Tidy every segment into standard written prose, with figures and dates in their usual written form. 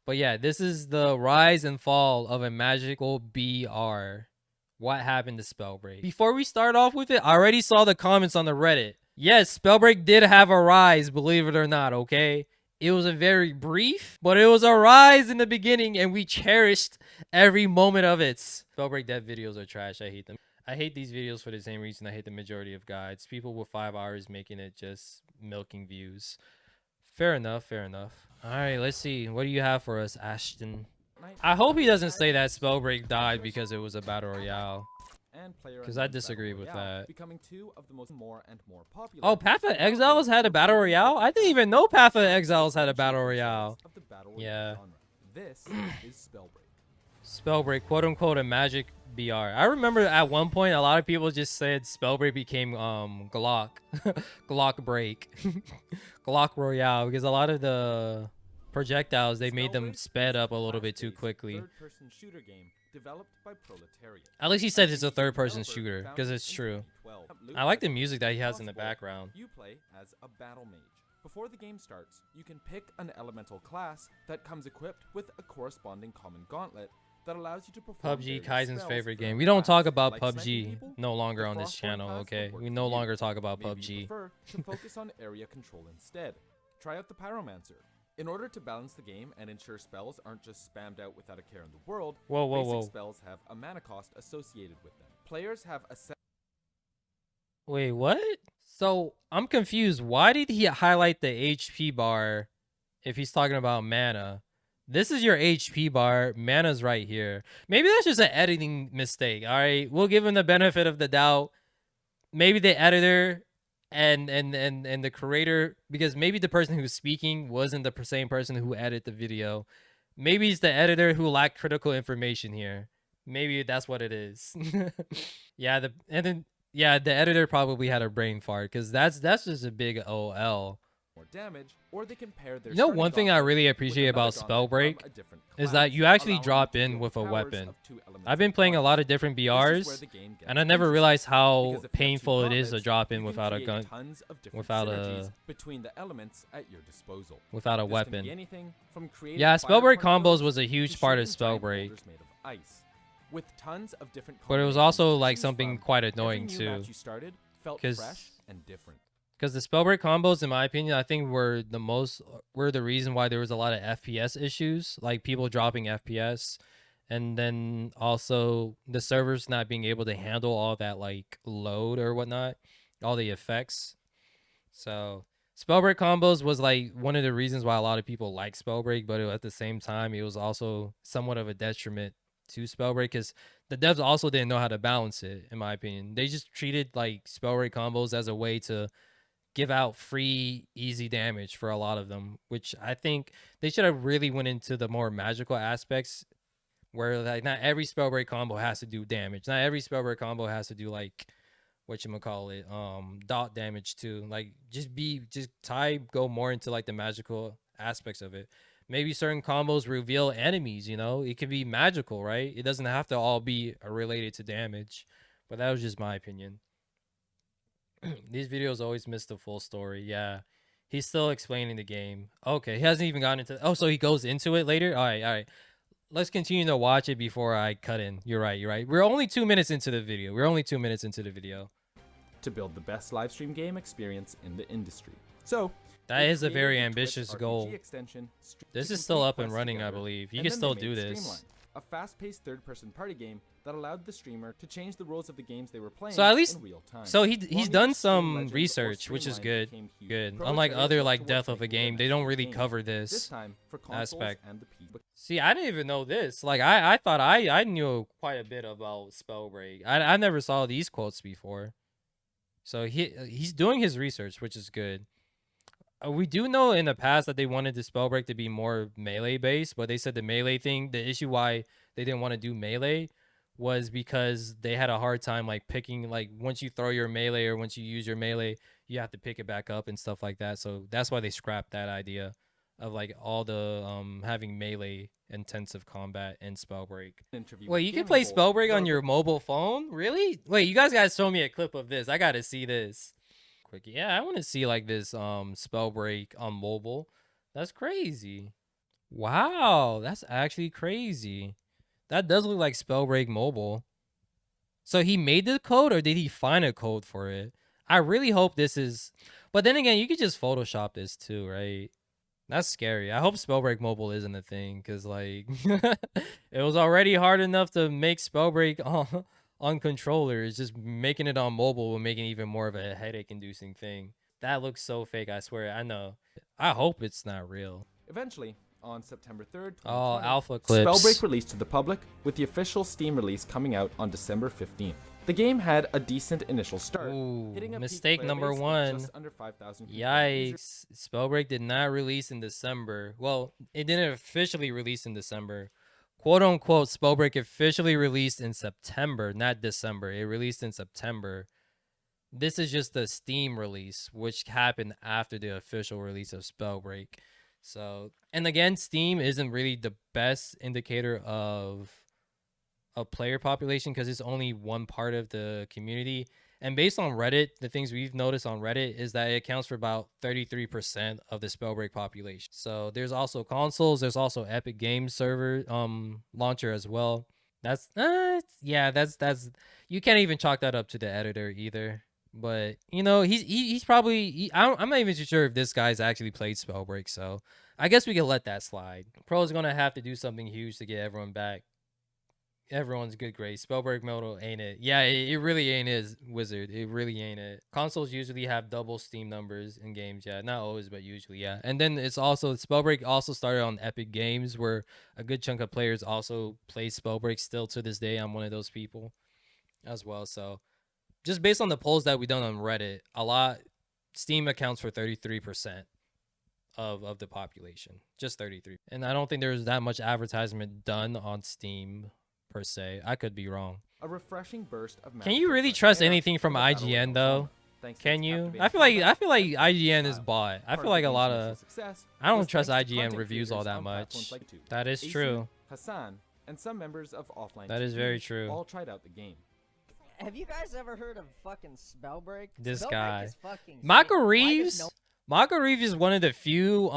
But yeah, this is the rise and fall of a magical BR. What happened to Spellbreak? Before we start off with it, I already saw the comments on the Reddit. Yes, Spellbreak did have a rise, believe it or not, okay? It was a very brief, but it was a rise in the beginning, and we cherished every moment of it. Spellbreak dev videos are trash. I hate them. I hate these videos for the same reason I hate the majority of guides. People with 5 hours making it just milking views. Fair enough, fair enough. All right, let's see. What do you have for us, Ashton? I hope he doesn't say that Spellbreak died because it was a battle royale. Because I disagree with that. Oh, Path of Exiles had a battle royale? I didn't even know Path of Exiles had a battle royale. Yeah. This is Spellbreak. Spellbreak, quote unquote, a magic BR. I remember at one point a lot of people just said Spellbreak became Glock. Glock break. Glock Royale, because a lot of the projectiles they made them sped up a little bit too quickly. Third-person shooter game developed by Proletariat. At least he said it's a third-person shooter, because it's true. I like the music that he has in the background. You play as a battle mage. Before the game starts, you can pick an elemental class that comes equipped with a corresponding common gauntlet that allows you to perform PUBG, Kaizen's favorite game. We don't talk about PUBG no longer on this channel, okay? We no longer talk about PUBG. You prefer to focus on area control instead. Try out the Pyromancer. In order to balance the game and ensure spells aren't just spammed out without a care in the world, basic spells have a mana cost associated with them. Players have a set. Wait, what? So, I'm confused. Why did he highlight the HP bar if he's talking about mana? This is your HP bar. Mana's right here. Maybe that's just an editing mistake. All right, we'll give him the benefit of the doubt. Maybe the editor and the creator, because maybe the person who's speaking wasn't the same person who edited the video. Maybe it's the editor who lacked critical information here. Maybe that's what it is. Yeah, the editor probably had a brain fart, because that's just a big OL. More damage, or they can pair their one thing I really appreciate about Spellbreak is that you actually drop in with a weapon. I've been playing a lot of different BRs, and I never realized how painful it is to drop in without a gun, without a weapon. Yeah, Spellbreak combos was a huge part of Spellbreak, but it was also like something quite annoying too, because the Spellbreak combos, in my opinion, I think were the reason why there was a lot of FPS issues, like people dropping FPS, and then also the servers not being able to handle all that like load or whatnot, all the effects. So Spellbreak combos was like one of the reasons why a lot of people like Spellbreak, but at the same time, it was also somewhat of a detriment to Spellbreak, because the devs also didn't know how to balance it, in my opinion. They just treated like Spellbreak combos as a way to give out free easy damage for a lot of them, which I think they should have really went into the more magical aspects, where like not every Spellbreak combo has to do damage. Not every Spellbreak combo has to do like whatchamacallit, dot damage too. Like just go more into like the magical aspects of it. Maybe certain combos reveal enemies, you know? It could be magical, right? It doesn't have to all be related to damage. But that was just my opinion. These videos always miss the full story. Yeah. He's still explaining the game. Okay, he hasn't even gotten into... Oh, so he goes into it later? All right. Let's continue to watch it before I cut in. You're right. We're only 2 minutes into the video. To build the best livestream game experience in the industry. So, that is a very ambitious goal. This is still up and running, I believe. You can still do this. A fast-paced third-person party game that allowed the streamer to change the rules of the games they were playing so at least, in real time. So he's done some research, which is good. Unlike other like Death of a Game, they don't really cover this aspect. See, I didn't even know this. Like I thought I knew quite a bit about Spellbreak. I never saw these quotes before. So he's doing his research, which is good. We do know in the past that they wanted the Spellbreak to be more melee based, but they said the melee thing, the issue why they didn't want to do melee was because they had a hard time like picking, like once you throw your melee or once you use your melee, you have to pick it back up and stuff like that. So that's why they scrapped that idea of like all the having melee intensive combat in Spellbreak. Wait, you can play Spellbreak on your mobile phone? Really? Wait, you guys gotta show me a clip of this. I gotta see this. Yeah, I want to see like this Spellbreak on mobile. That's crazy. Wow, that's actually crazy. That does look like Spellbreak Mobile. So he made the code, or did he find a code for it? I really hope this is... But then again, you could just Photoshop this too, right? That's scary. I hope Spellbreak Mobile isn't a thing, because, like, it was already hard enough to make Spellbreak on controllers. Just making it on mobile will make it even more of a headache-inducing thing. That looks so fake, I swear. I know. I hope it's not real. Eventually, on September 3rd, 2020, Oh, alpha clips. Spellbreak released to the public, with the official Steam release coming out on December 15th. The game had a decent initial start. Ooh, hitting a mistake peak number player base of one. just under 5,000 Yikes. Spellbreak did not release in December. Well, it didn't officially release in December. Quote unquote, Spellbreak officially released in September, not December. It released in September. This is just the Steam release, which happened after the official release of Spellbreak. So, and again, Steam isn't really the best indicator of a player population, because it's only one part of the community. And based on Reddit, the things we've noticed on Reddit is that it accounts for about 33% of the Spellbreak population. So there's also consoles, there's also Epic Games server launcher as well. That's yeah, that's you can't even chalk that up to the editor either. But you know, he's probably I'm not even sure if this guy's actually played Spellbreak, so I guess we can let that slide. Pro's gonna have to do something huge to get everyone back. Everyone's good grace. Spellbreak Moto ain't it. Yeah, it really ain't it, Wizard. It really ain't it. Consoles usually have double Steam numbers in games. Yeah, not always, but usually, yeah. And then it's also, Spellbreak also started on Epic Games, where a good chunk of players also play Spellbreak still to this day. I'm one of those people as well. So just based on the polls that we done on Reddit, Steam accounts for 33% of the population. Just 33. And I don't think there's that much advertisement done on Steam per se. I could be wrong. A refreshing burst of Can you really trust anything from IGN though? Can you? I feel like IGN is bought. I feel like a lot of I don't trust IGN reviews all that much. That is true. Hassan and some members of offline That is very true. all tried out the game. Have you guys ever heard of fucking Spellbreak? This Spellbreak guy. is fucking Mako sick. Reeves? Mako Reeves is one of the few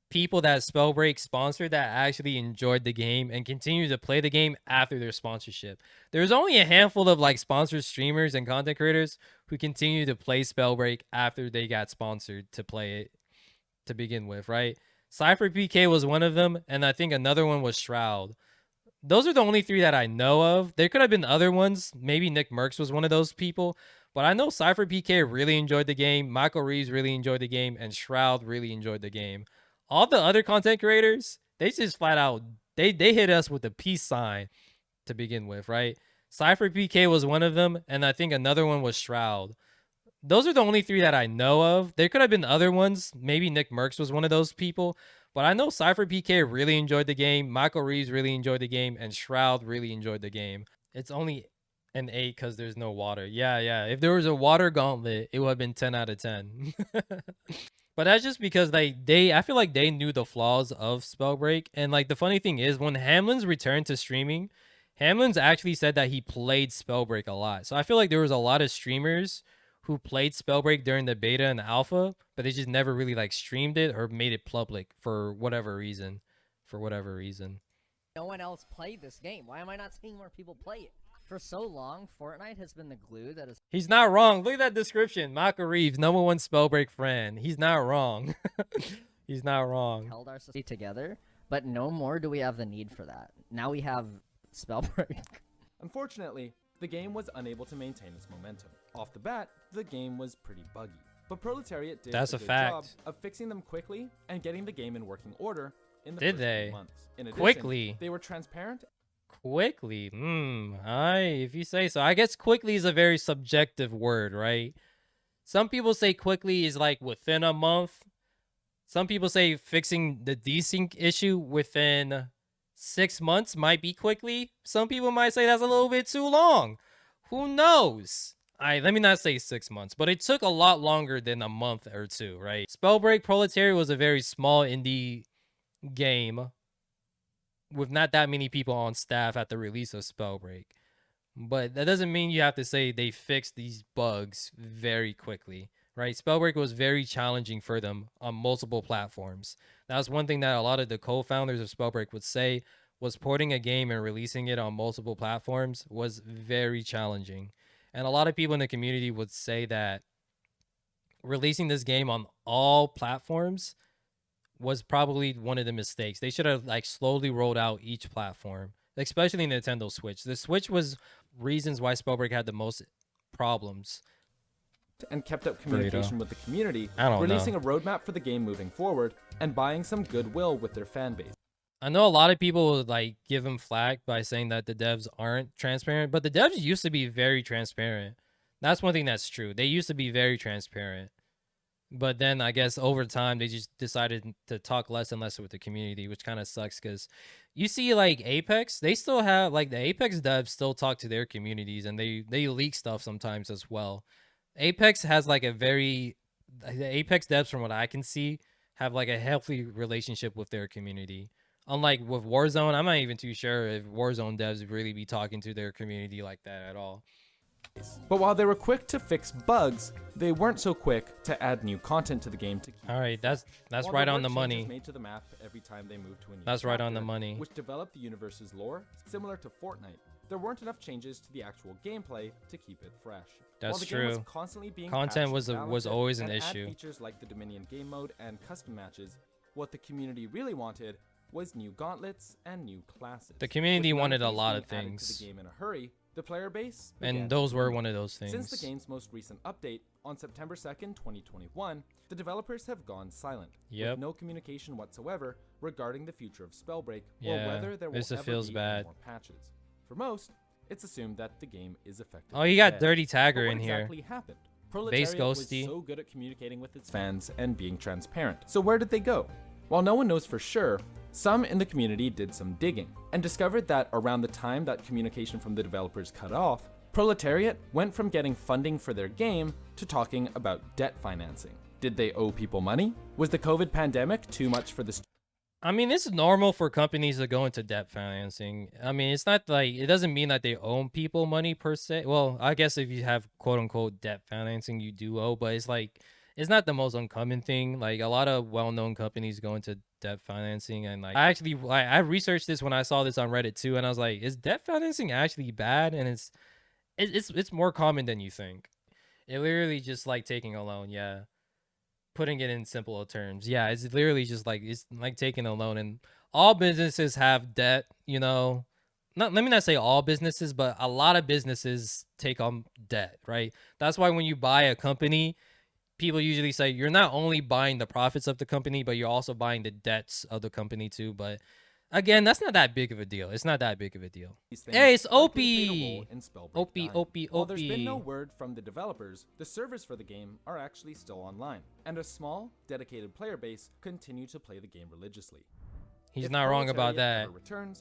people that Spellbreak sponsored that actually enjoyed the game and continued to play the game after their sponsorship. There's only a handful of like sponsored streamers and content creators who continue to play Spellbreak after they got sponsored to play it to begin with, right? Cypher PK was one of them, and I think another one was Shroud. Those are the only three that I know of. There could have been other ones. Maybe Nick Merckx was one of those people. But I know Cypher PK really enjoyed the game. Michael Reeves really enjoyed the game. And Shroud really enjoyed the game. All the other content creators, they just flat out, they hit us with a peace sign to begin with, right? Cypher PK was one of them. And I think another one was Shroud. Those are the only three that I know of. There could have been other ones. Maybe Nick Merckx was one of those people. But I know Cypher PK really enjoyed the game. Michael Reeves really enjoyed the game. And Shroud really enjoyed the game. It's only an 8 because there's no water. Yeah. If there was a water gauntlet, it would have been 10 out of 10. But that's just because I feel like they knew the flaws of Spellbreak. And like the funny thing is, when Hamlin's returned to streaming, Hamlin's actually said that he played Spellbreak a lot. So I feel like there was a lot of streamers who played Spellbreak during the beta and alpha, but they just never really like streamed it or made it public for whatever reason. No one else played this game. Why am I not seeing more people play it? For so long, Fortnite has been the glue that is... He's not wrong. Look at that description. Mako Reeves, #1 Spellbreak friend. He's not wrong. He's not wrong. Held our society together, but no more do we have the need for that. Now we have Spellbreak. Unfortunately, the game was unable to maintain its momentum. Off the bat, the game was pretty buggy. But Proletariat did a good job of fixing them quickly and getting the game in working order in the first few months. In addition, quickly? They were transparent. Quickly? If you say so. I guess quickly is a very subjective word, right? Some people say quickly is like within a month. Some people say fixing the desync issue within 6 months might be quickly. Some people might say that's a little bit too long. Who knows? Let me not say 6 months, but it took a lot longer than a month or two, right? Spellbreak Proletariat was a very small indie game with not that many people on staff at the release of Spellbreak. But that doesn't mean you have to say they fixed these bugs very quickly, right? Spellbreak was very challenging for them on multiple platforms. That's one thing that a lot of the co-founders of Spellbreak would say, was porting a game and releasing it on multiple platforms was very challenging. And a lot of people in the community would say that releasing this game on all platforms was probably one of the mistakes. They should have like slowly rolled out each platform, especially Nintendo Switch. The Switch was reasons why Spellbreak had the most problems. And kept up communication with the community, releasing a roadmap for the game moving forward, and buying some goodwill with their fan base. I know a lot of people would like give them flack by saying that the devs aren't transparent, but the devs used to be very transparent. That's one thing that's true. They used to be very transparent. But then I guess over time, they just decided to talk less and less with the community, which kind of sucks because you see like Apex, they still have like the Apex devs still talk to their communities and they leak stuff sometimes as well. Apex has like the Apex devs, from what I can see, have like a healthy relationship with their community. Unlike with Warzone, I'm not even too sure if Warzone devs really be talking to their community like that at all. But while they were quick to fix bugs, they weren't so quick to add new content to the game to keep. All right, that's right on the money. Made to the map every time they moved to a new that's right on the money. Which developed the universe's lore, similar to Fortnite. There weren't enough changes to the actual gameplay to keep it fresh. That's the true. Game was constantly being Content was always an issue. Features like the Dominion game mode and custom matches. What the community really wanted was new gauntlets and new classes. The community wanted a lot of things. To the game in a hurry, the player base, and those were one of those things. Since the game's most recent update on September 2nd, 2021, the developers have gone silent. With no communication whatsoever regarding the future of Spellbreak or whether there will ever be more patches. For most, it's assumed that the game is effectively Oh, you got dead. Dirty Tagger in What here. Exactly happened? Proletariat was so good at communicating with its fans and being transparent. So where did they go? While no one knows for sure, some in the community did some digging and discovered that around the time that communication from the developers cut off, Proletariat went from getting funding for their game to talking about debt financing. Did they owe people money? Was the COVID pandemic too much for the I mean, it's normal for companies to go into debt financing. I mean, it's not like, it doesn't mean that they owe people money per se. Well, I guess if you have quote unquote debt financing, you do owe, but it's like, it's not the most uncommon thing. Like a lot of well-known companies go into debt financing, and like I researched this when I saw this on Reddit too, and I was like, is debt financing actually bad? And it's more common than you think. It literally just like taking a loan, yeah. Putting it in simpler terms, yeah, it's literally just like it's like taking a loan, and all businesses have debt, you know. Let me not say all businesses, but a lot of businesses take on debt, right? That's why when you buy a company, people usually say you're not only buying the profits of the company, but you're also buying the debts of the company too. But again, that's not that big of a deal. It's not that big of a deal. Hey, it's OP. While there's been no word from the developers, the servers for the game are actually still online, and a small, dedicated player base continue to play the game religiously. He's not wrong about that.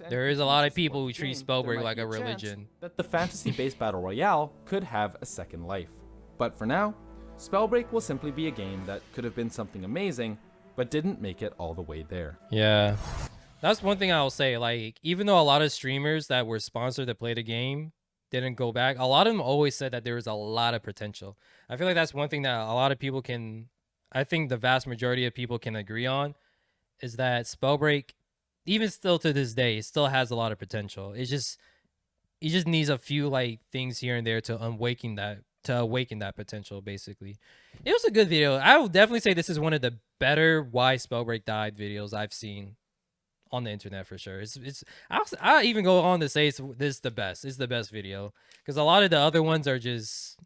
There is a lot of people who treat Spellbreak like a religion. That the fantasy-based battle royale could have a second life. But for now, Spellbreak will simply be a game that could have been something amazing, but didn't make it all the way there. Yeah. That's one thing I'll say. Like, even though a lot of streamers that were sponsored to play the game didn't go back, a lot of them always said that there was a lot of potential. I feel like that's one thing that a lot of people can, I think the vast majority of people can agree on, is that Spellbreak, even still to this day, it still has a lot of potential. It just needs a few like things here and there to awaken that potential, basically. It was a good video. I will definitely say this is one of the better Why Spellbreak Died videos I've seen on the internet for sure. I'll even go on to say this is the best. It's the best video, because a lot of the other ones are just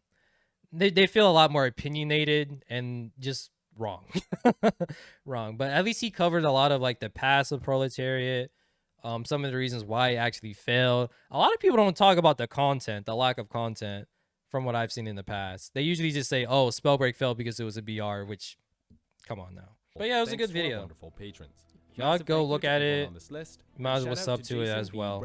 they feel a lot more opinionated and just wrong. Wrong. But at least he covered a lot of like the past of Proletariat, some of the reasons why it actually failed. A lot of people don't talk about the content, the lack of content from what I've seen in the past. They usually just say, oh, Spellbreak failed because it was a BR, which, come on now. But yeah, it was a good video. Wonderful patrons. Y'all go look at it. Might as well sub to it as well.